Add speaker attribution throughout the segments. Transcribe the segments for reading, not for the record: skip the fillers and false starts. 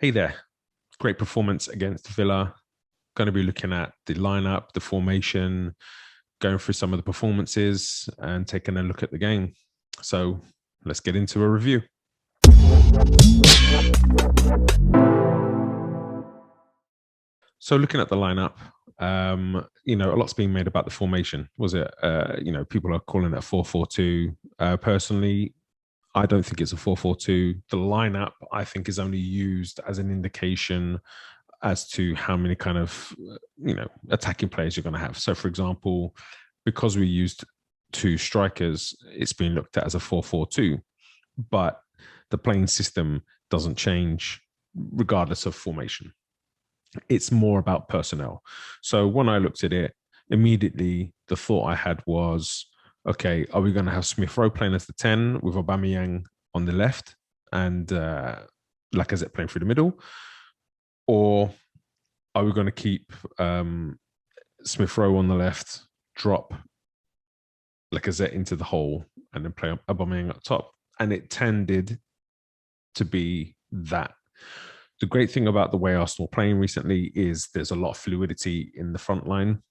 Speaker 1: Hey there. Great performance against Villa. Going to be looking at the lineup, the formation, going through some of the performances and taking a look at the game. So let's get into a review. So looking at the lineup, a lot's being made about the formation. Was it, people are calling it a 4-4-2. Personally, I don't think it's a 4-4-2. The lineup, I think, is only used as an indication as to how many kind of attacking players you're going to have. So, for example, because we used two strikers, it's been looked at as a 4-4-2, but the playing system doesn't change regardless of formation. It's more about personnel. So when I looked at it, immediately the thought I had was, okay, are we going to have Smith Rowe playing as the 10 with Aubameyang on the left and Lacazette playing through the middle? Or are we going to keep Smith Rowe on the left, drop Lacazette into the hole, and then play Aubameyang up top? And it tended to be that. The great thing about the way Arsenal are playing recently is there's a lot of fluidity in the front line.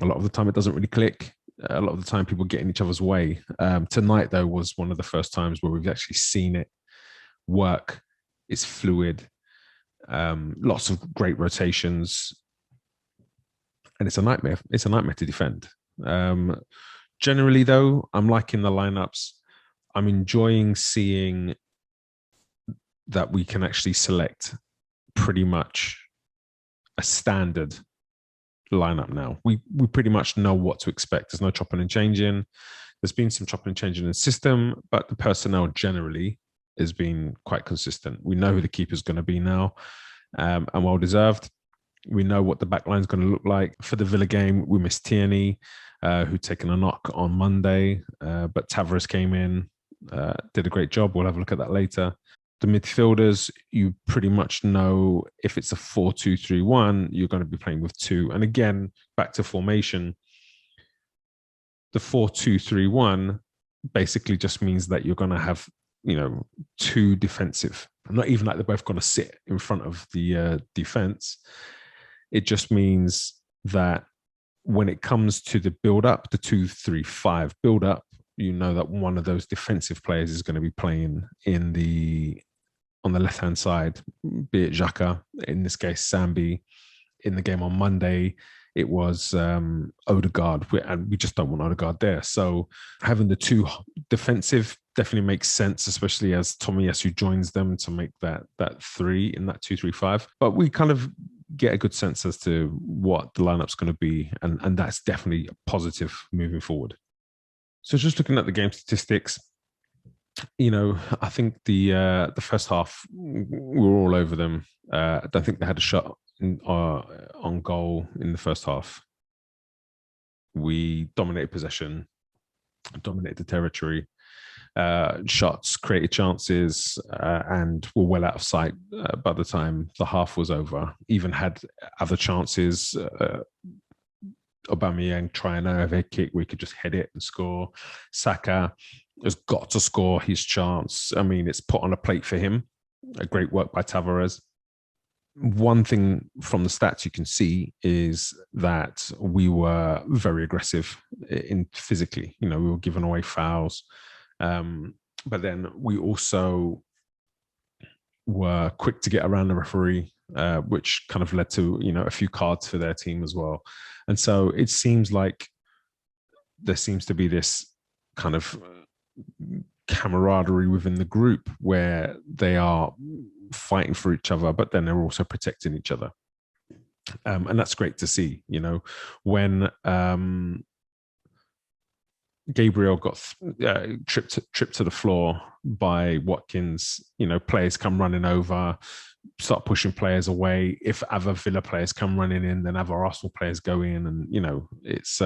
Speaker 1: A lot of the time it doesn't really click. A lot of the time people get in each other's way. Tonight, though, was one of the first times where we've actually seen it work. It's fluid. Lots of great rotations. And it's a nightmare. It's a nightmare to defend. Generally, though, I'm liking the lineups. I'm enjoying seeing that we can actually select pretty much a standard lineup now. We pretty much know what to expect. There's no chopping and changing. There's been some chopping and changing in the system, but the personnel generally has been quite consistent. We know who the keeper's going to be now, and well deserved. We know what the back line is going to look like. For the Villa game, we missed Tierney, who'd taken a knock on Monday, but Tavares came in, did a great job. We'll have a look at that later. The midfielders, you pretty much know if it's a 4-2-3-1, you're going to be playing with two. And again, back to formation, the 4-2-3-1 basically just means that you're going to have, two defensive. Not even like they're both going to sit in front of the defense. It just means that when it comes to the build-up, the 2-3-5 build-up, you know that one of those defensive players is going to be playing on the left-hand side, be it Xhaka, in this case, Sambi. In the game on Monday, it was Odegaard, and we just don't want Odegaard there. So having the two defensive definitely makes sense, especially as Tomiyasu joins them to make that three in that 2-3-5. But we kind of get a good sense as to what the lineup's going to be, and that's definitely a positive moving forward. So just looking at the game statistics, I think the first half we were all over them. I don't think they had a shot on goal in the first half. We dominated possession, dominated the territory, shots, created chances, and were well out of sight by the time the half was over. Even had other chances. Aubameyang trying an overhead kick, we could just head it and score. Saka has got to score his chance. I mean, it's put on a plate for him. A great work by Tavares. One thing from the stats you can see is that we were very aggressive in physically. We were giving away fouls, but then we also were quick to get around the referee, which kind of led to a few cards for their team as well. And so it seems like there seems to be this kind of camaraderie within the group where they are fighting for each other, but then they're also protecting each other. And that's great to see, when Gabriel got tripped to the floor by Watkins, players come running over, start pushing players away. If other Villa players come running in, then other Arsenal players go in, and it's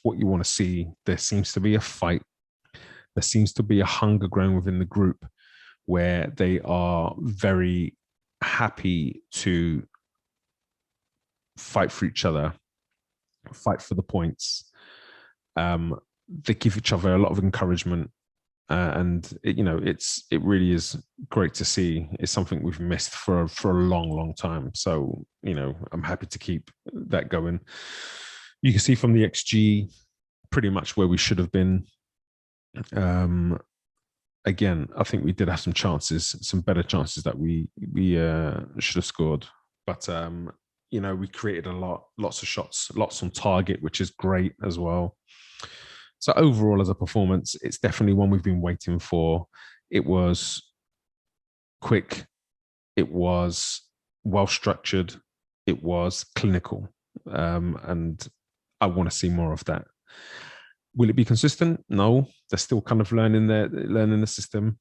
Speaker 1: what you want to see. There seems to be a fight. There seems to be a hunger growing within the group where they are very happy to fight for each other, fight for the points. They give each other a lot of encouragement. and it really is great to see. It's something we've missed for a long time. So I'm happy to keep that going. You can see from the XG pretty much where we should have been. Again, I think we did have some chances, some better chances that we should have scored, but we created lots of shots, lots on target, which is great as well. So overall, as a performance, it's definitely one we've been waiting for. It was quick, it was well structured, it was clinical, and I want to see more of that. Will it be consistent? No, they're still kind of learning the system.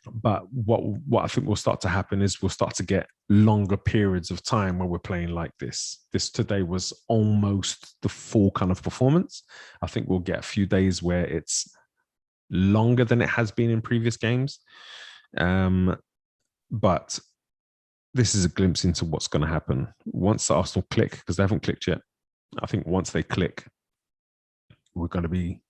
Speaker 1: But what I think will start to happen is we'll start to get longer periods of time where we're playing like this. This today was almost the full kind of performance. I think we'll get a few days where it's longer than it has been in previous games. But this is a glimpse into what's going to happen once Arsenal click, because they haven't clicked yet. I think once they click, we're going to be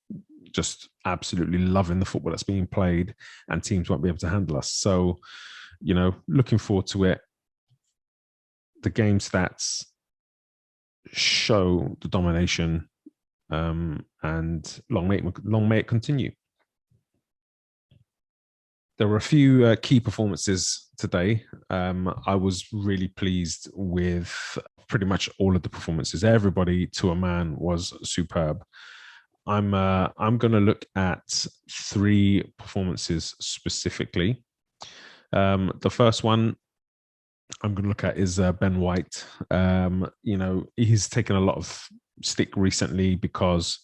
Speaker 1: just absolutely loving the football that's being played, and teams won't be able to handle us. So, looking forward to it. The game stats show the domination, and long may it continue. There were a few key performances today. I was really pleased with pretty much all of the performances. Everybody, to a man, was superb. I'm going to look at 3 performances specifically. The first one I'm going to look at is Ben White. He's taken a lot of stick recently because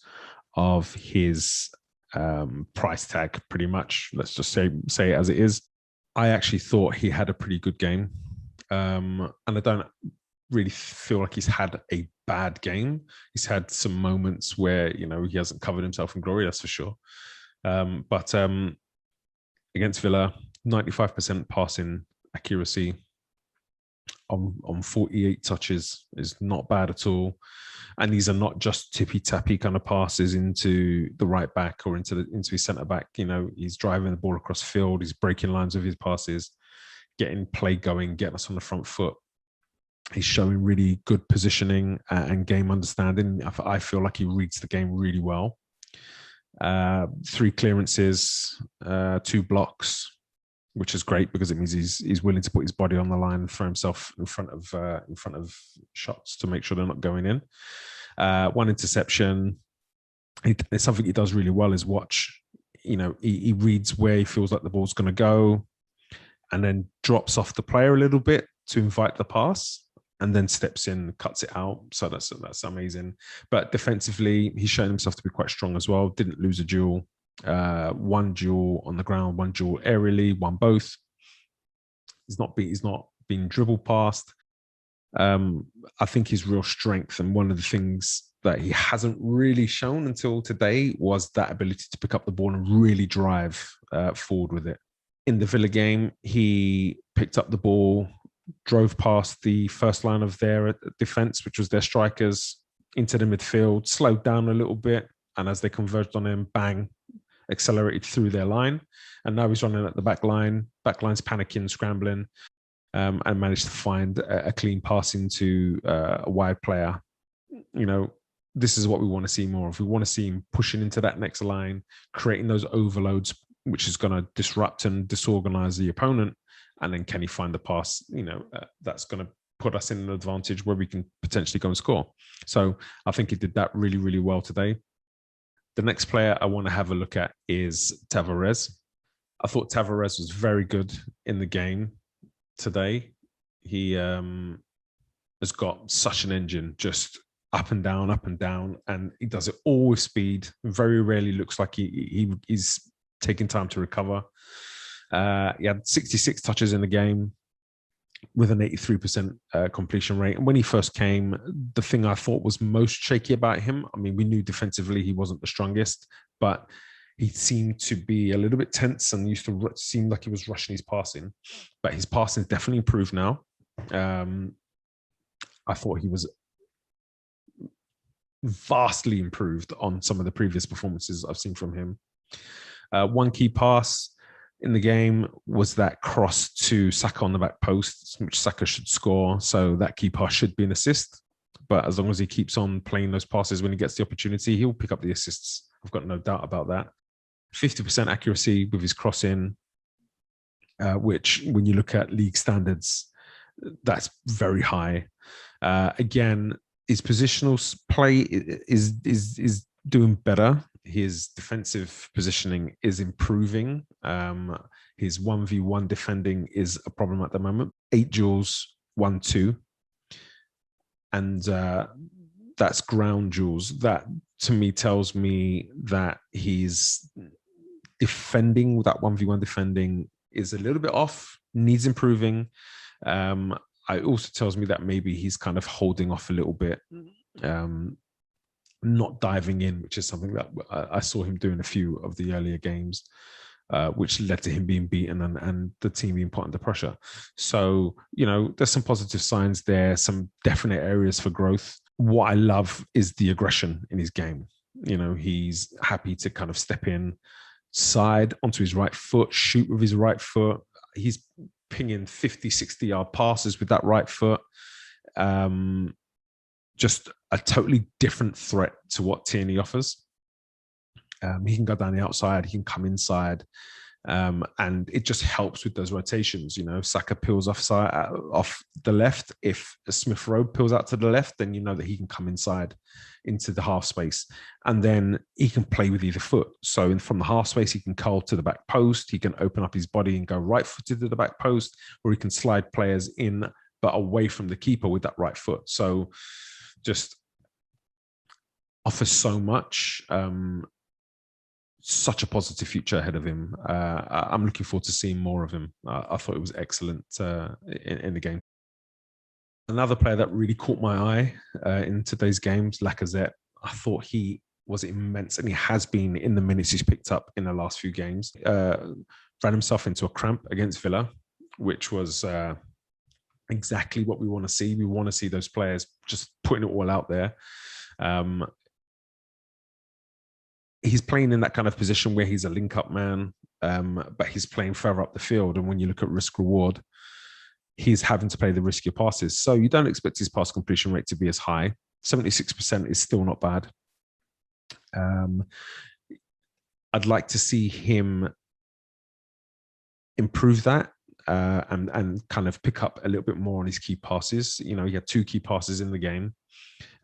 Speaker 1: of his price tag, pretty much. Let's just say it as it is. I actually thought he had a pretty good game, and I don't really feel like he's had a bad game. He's had some moments where he hasn't covered himself in glory, that's for sure. But against Villa, 95% passing accuracy on 48 touches is not bad at all. And these are not just tippy tappy kind of passes into the right back or into his centre back. He's driving the ball across the field. He's breaking lines with his passes, getting play going, getting us on the front foot. He's showing really good positioning and game understanding. I feel like he reads the game really well. 3 clearances, 2 blocks, which is great because it means he's willing to put his body on the line and throw himself in front of shots to make sure they're not going in. 1 interception. It's something he does really well is watch. He reads where he feels like the ball's going to go, and then drops off the player a little bit to invite the pass, and then steps in, cuts it out. So that's amazing. But defensively, he's shown himself to be quite strong as well. Didn't lose a duel. 1 duel on the ground, 1 duel aerially, won both. He's not been dribbled past. I think his real strength, and one of the things that he hasn't really shown until today, was that ability to pick up the ball and really drive forward with it. In the Villa game, he picked up the ball, drove past the first line of their defense, which was their strikers, into the midfield, slowed down a little bit, and as they converged on him, bang, accelerated through their line. And now he's running at the back line. Backline's panicking, scrambling, and managed to find a clean pass into a wide player. This is what we want to see more of. We want to see him pushing into that next line, creating those overloads, which is going to disrupt and disorganize the opponent. And then can he find the pass, that's going to put us in an advantage where we can potentially go and score. So I think he did that really, really well today. The next player I want to have a look at is Tavares. I thought Tavares was very good in the game today. He has got such an engine, just up and down, and he does it all with speed. Very rarely looks like he's taking time to recover. He had 66 touches in the game with an 83% completion rate. And when he first came, the thing I thought was most shaky about him, I mean, we knew defensively he wasn't the strongest, but he seemed to be a little bit tense and used to seem like he was rushing his passing. But his passing definitely improved now. I thought he was vastly improved on some of the previous performances I've seen from him. One key pass in the game was that cross to Saka on the back post, which Saka should score. So that key pass should be an assist. But as long as he keeps on playing those passes when he gets the opportunity, he'll pick up the assists. I've got no doubt about that. 50% accuracy with his crossing, which when you look at league standards, that's very high. Again, his positional play is doing better. His defensive positioning is improving. His 1v1 defending is a problem at the moment. 8 duels, 1-2. And that's ground duels. That, to me, tells me that he's defending, that 1v1 defending is a little bit off, needs improving. It also tells me that maybe he's kind of holding off a little bit, not diving in, which is something that I saw him do in a few of the earlier games, which led to him being beaten and the team being put under pressure. So, there's some positive signs there, some definite areas for growth. What I love is the aggression in his game. He's happy to kind of step in side onto his right foot, shoot with his right foot. He's pinging 50, 60-yard passes with that right foot. Just a totally different threat to what Tierney offers. He can go down the outside, he can come inside, and it just helps with those rotations. Saka peels off the left. If Smith Rowe peels out to the left, then you know that he can come inside into the half space, and then he can play with either foot. So from the half space, he can curl to the back post. He can open up his body and go right-footed to the back post, or he can slide players in but away from the keeper with that right foot. So just offers so much. Such a positive future ahead of him. I'm looking forward to seeing more of him. I thought it was excellent in the game. Another player that really caught my eye in today's games, Lacazette. I thought he was immense, and he has been in the minutes he's picked up in the last few games. Ran himself into a cramp against Villa, which was exactly what we want to see. We want to see those players just putting it all out there. He's playing in that kind of position where he's a link-up man, but he's playing further up the field. And when you look at risk-reward, he's having to play the riskier passes. So you don't expect his pass completion rate to be as high. 76% is still not bad. I'd like to see him improve that and kind of pick up a little bit more on his key passes. He had 2 key passes in the game.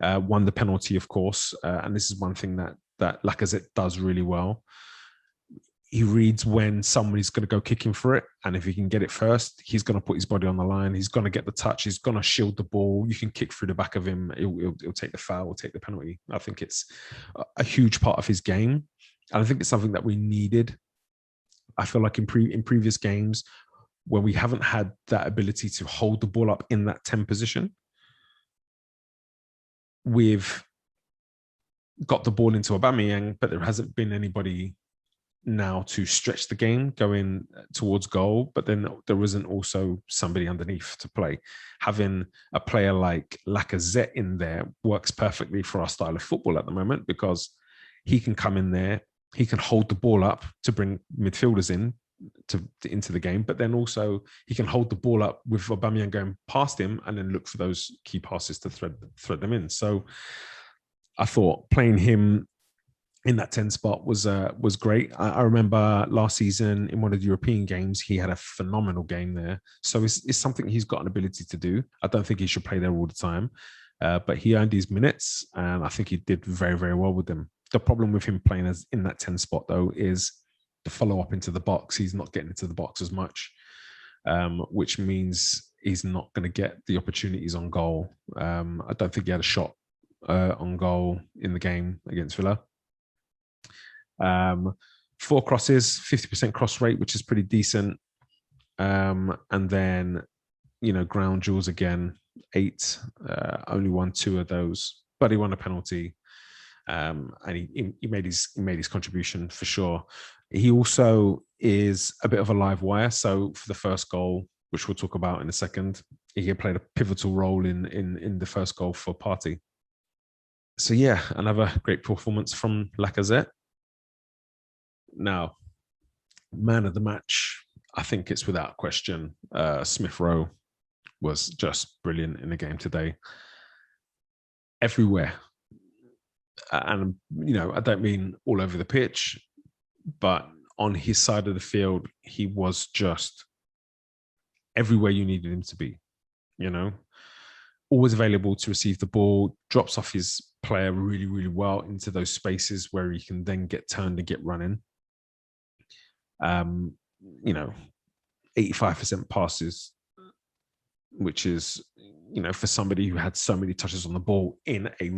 Speaker 1: One, the penalty, of course. And this is one thing that Lacazette does really well. He reads when somebody's going to go kicking for it. And if he can get it first, he's going to put his body on the line. He's going to get the touch. He's going to shield the ball. You can kick through the back of him. He'll take the foul or take the penalty. I think it's a huge part of his game. And I think it's something that we needed. I feel like in previous games, when we haven't had that ability to hold the ball up in that 10 position, we've got the ball into Aubameyang, but there hasn't been anybody now to stretch the game going towards goal. But then there isn't also somebody underneath to play. Having a player like Lacazette in there works perfectly for our style of football at the moment, because he can come in there, he can hold the ball up to bring midfielders into the game, but then also he can hold the ball up with Aubameyang going past him and then look for those key passes to thread them in. So I thought playing him in that 10 spot was great. I remember last season in one of the European games, he had a phenomenal game there. So it's something he's got an ability to do. I don't think he should play there all the time, but he earned his minutes, and I think he did very, very well with them. The problem with him playing as in that 10 spot, though, is the follow up into the box. He's not getting into the box as much, which means he's not going to get the opportunities on goal. I don't think he had a shot on goal in the game against Villa. 4 crosses, 50% cross rate, which is pretty decent. And then, ground duels again, 8, only won 2 of those, but he won a penalty. And he made his contribution for sure. He also is a bit of a live wire. So for the first goal, which we'll talk about in a second, he played a pivotal role in the first goal for Partey. So yeah, another great performance from Lacazette. Now, Man of the match, I think it's without question. Smith Rowe was just brilliant in the game today. Everywhere. And, I don't mean all over the pitch, but on his side of the field, he was just everywhere you needed him to be, always available to receive the ball, drops off his player really, really well into those spaces where he can then get turned and get running. 85% passes, which is, for somebody who had so many touches on the ball in a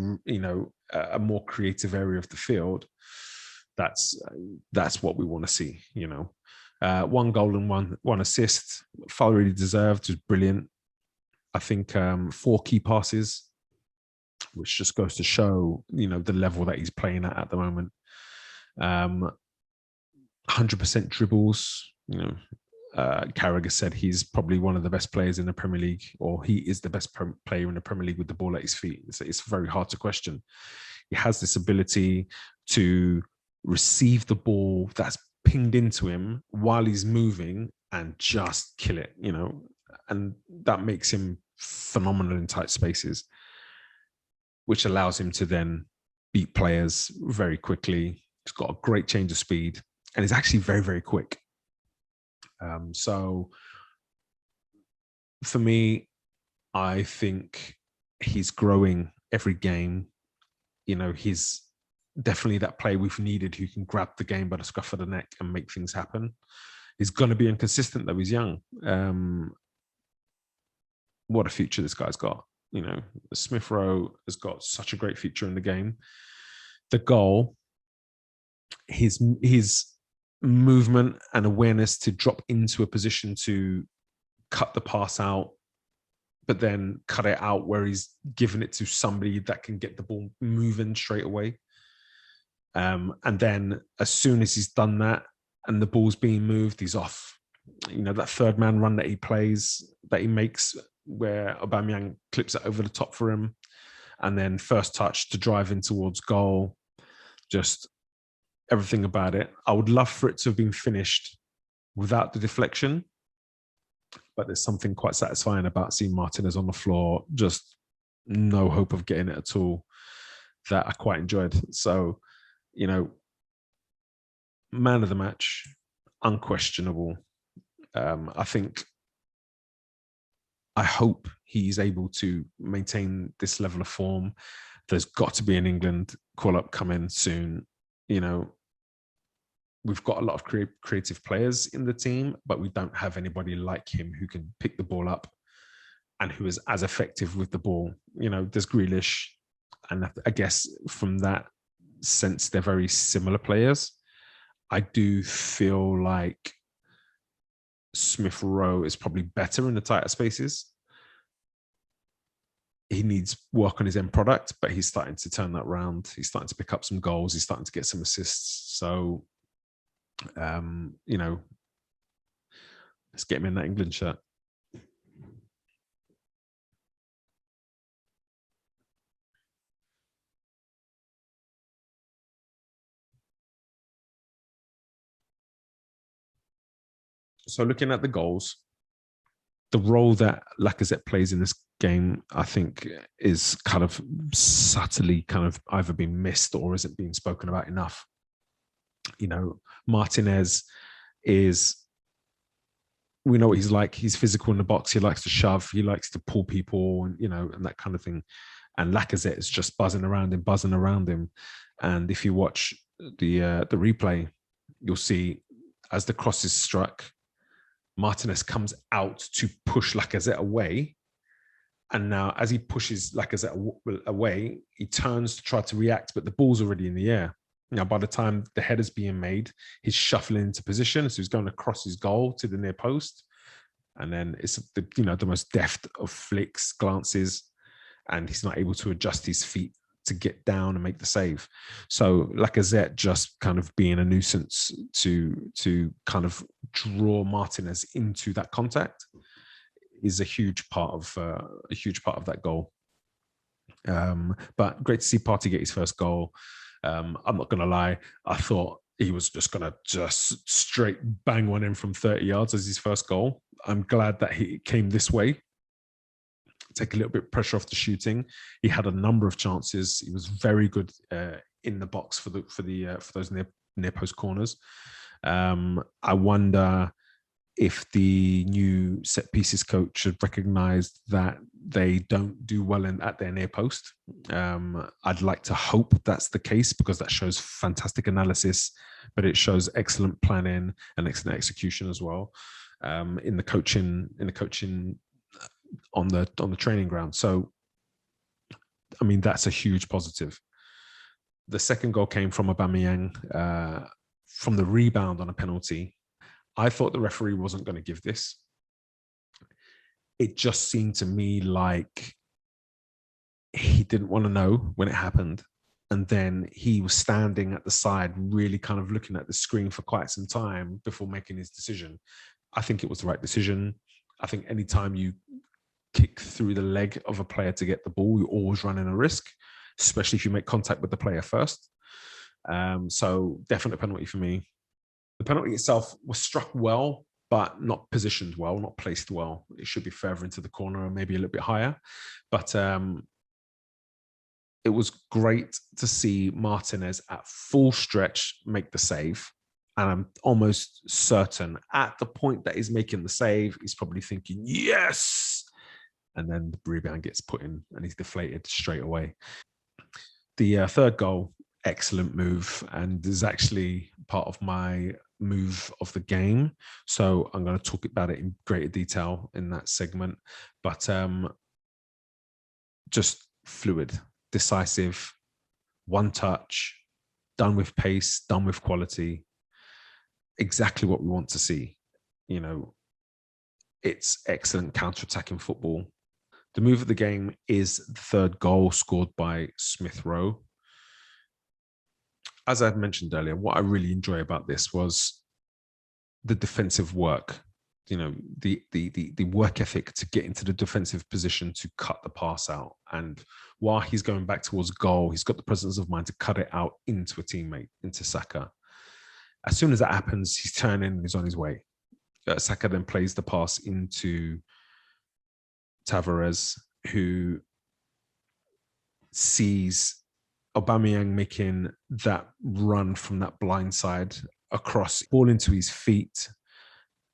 Speaker 1: more creative area of the field, that's what we want to see. One goal and one assist, thoroughly deserved, was brilliant. I think 4 key passes, which just goes to show, the level that he's playing at the moment. 100% dribbles. Carragher said he's probably one of the best players in the Premier League, or he is the best player in the Premier League with the ball at his feet. It's very hard to question. He has this ability to receive the ball that's pinged into him while he's moving and just kill it, and that makes him phenomenal in tight spaces, which allows him to then beat players very quickly. He's got a great change of speed, and he's actually very, very quick. So for me, I think he's growing every game. He's definitely that player we've needed who can grab the game by the scruff of the neck and make things happen. He's going to be inconsistent, though. He's young. What a future this guy's got. Smith Rowe has got such a great future in the game. The goal, his movement and awareness to drop into a position to cut the pass out, but then cut it out where he's given it to somebody that can get the ball moving straight away. And then as soon as he's done that and the ball's being moved, he's off. That third man run that he makes, where Aubameyang clips it over the top for him, and then first touch to drive in towards goal. Just everything about it. I would love for it to have been finished without the deflection, but there's something quite satisfying about seeing Martinez on the floor, just no hope of getting it at all, that I quite enjoyed. So, man of the match, unquestionable. I hope he's able to maintain this level of form. There's got to be an England call-up coming soon. We've got a lot of creative players in the team, but we don't have anybody like him who can pick the ball up and who is as effective with the ball. There's Grealish, and I guess from that sense, they're very similar players. I do feel like Smith Rowe is probably better in the tighter spaces. He needs work on his end product, but he's starting to turn that around. He's starting to pick up some goals. He's starting to get some assists. So, let's get him in that England shirt. So looking at the goals, the role that Lacazette plays in this game, I think, is kind of subtly kind of either been missed or isn't being spoken about enough. Martinez is, we know what he's like. He's physical in the box. He likes to shove. He likes to pull people, and and that kind of thing. And Lacazette is just buzzing around him. And if you watch the replay, you'll see as the cross is struck, Martinez comes out to push Lacazette away. And now as he pushes Lacazette away, he turns to try to react, but the ball's already in the air. Now, by the time the header's being made, he's shuffling into position. So he's going across his goal to the near post. And then it's the most deft of flicks, glances, and he's not able to adjust his feet to get down and make the save. So Lacazette just kind of being a nuisance to kind of draw Martinez into that contact is a huge part of that goal. But great to see Partey get his first goal. I'm not going to lie. I thought he was just going to just straight bang one in from 30 yards as his first goal. I'm glad that he came this way, take a little bit of pressure off the shooting. He had a number of chances. He was very good in the box for those near post corners. I wonder if the new set pieces coach had recognized that they don't do well at their near post. I'd like to hope that's the case, because that shows fantastic analysis, but it shows excellent planning and excellent execution as well in the coaching on the training ground. So, I mean, that's a huge positive. The second goal came from Aubameyang from the rebound on a penalty. I thought the referee wasn't going to give this. It just seemed to me like he didn't want to know when it happened. And then he was standing at the side, really kind of looking at the screen for quite some time before making his decision. I think it was the right decision. I think anytime you kick through the leg of a player to get the ball, you're always running a risk, especially if you make contact with the player first. So definite penalty for me. The penalty itself was struck well, but not positioned well, not placed well. It should be further into the corner or maybe a little bit higher. But it was great to see Martinez at full stretch make the save. And I'm almost certain at the point that he's making the save, he's probably thinking, yes. And then the rebound gets put in and he's deflated straight away. The third goal, excellent move, and is actually part of my move of the game. So I'm going to talk about it in greater detail in that segment. But just fluid, decisive, one touch, done with pace, done with quality. Exactly what we want to see. You know, it's excellent counter-attacking football. The move of the game is the third goal scored by Smith Rowe. As I mentioned earlier, what I really enjoy about this was the defensive work. You know, the work ethic to get into the defensive position to cut the pass out. And while he's going back towards goal, he's got the presence of mind to cut it out into a teammate, into Saka. As soon as that happens, he's turning and he's on his way. Saka then plays the pass into Tavares, who sees Aubameyang making that run from that blind side across, ball into his feet.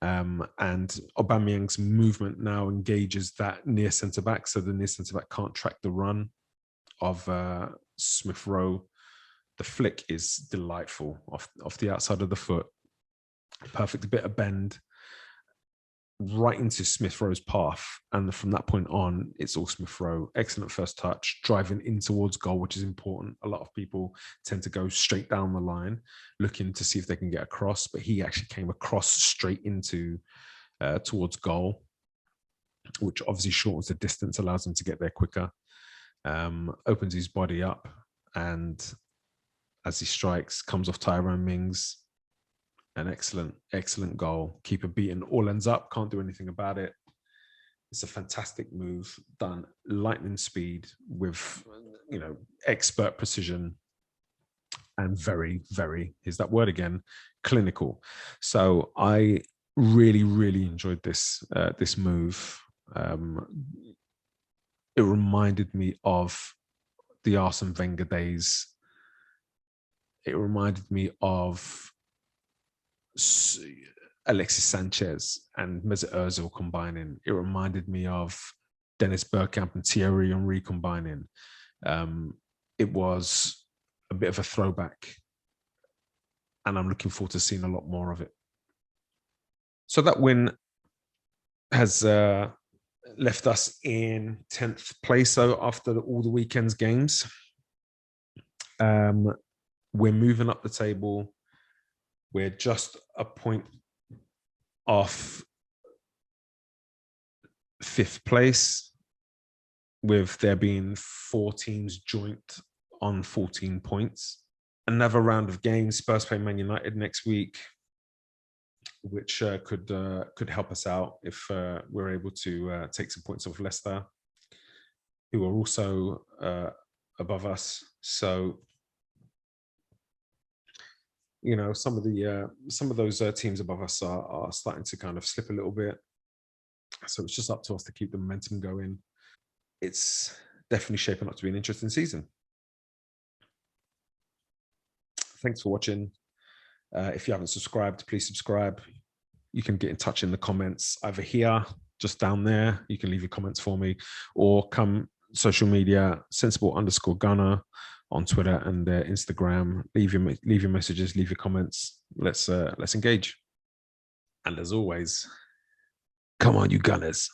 Speaker 1: And Aubameyang's movement now engages that near centre-back, so the near centre-back can't track the run of Smith Rowe. The flick is delightful off the outside of the foot. Perfect bit of bend right into Smith Rowe's path. And from that point on, it's all Smith Rowe. Excellent first touch, driving in towards goal, which is important. A lot of people tend to go straight down the line, looking to see if they can get across, but he actually came across straight into towards goal, which obviously shortens the distance, allows him to get there quicker. Opens his body up, and as he strikes, comes off Tyrone Mings. An excellent goal. Keeper beaten, all ends up, can't do anything about it. It's a fantastic move, done lightning speed with, you know, expert precision and very, very, here's that word again, clinical. So I really, really enjoyed this move. It reminded me of the Arsene Wenger days. It reminded me of Alexis Sanchez and Mesut Ozil combining. It reminded me of Dennis Bergkamp and Thierry Henry combining. It was a bit of a throwback, and I'm looking forward to seeing a lot more of it. So that win has left us in 10th place. So after all the weekend's games, we're moving up the table. We're just a point off 5th place, with there being 4 teams joint on 14 points. Another round of games. Spurs play Man United next week, which could help us out if we're able to take some points off Leicester, who are also above us. So, You know, some of those teams above us are starting to kind of slip a little bit. So it's just up to us to keep the momentum going. It's definitely shaping up to be an interesting season. Thanks for watching. If you haven't subscribed, please subscribe. You can get in touch in the comments either here, just down there. You can leave your comments for me, or come social media, sensible_Gunner on Twitter and Instagram. Leave your messages, leave your comments. Let's engage. And as always, come on, you Gunners.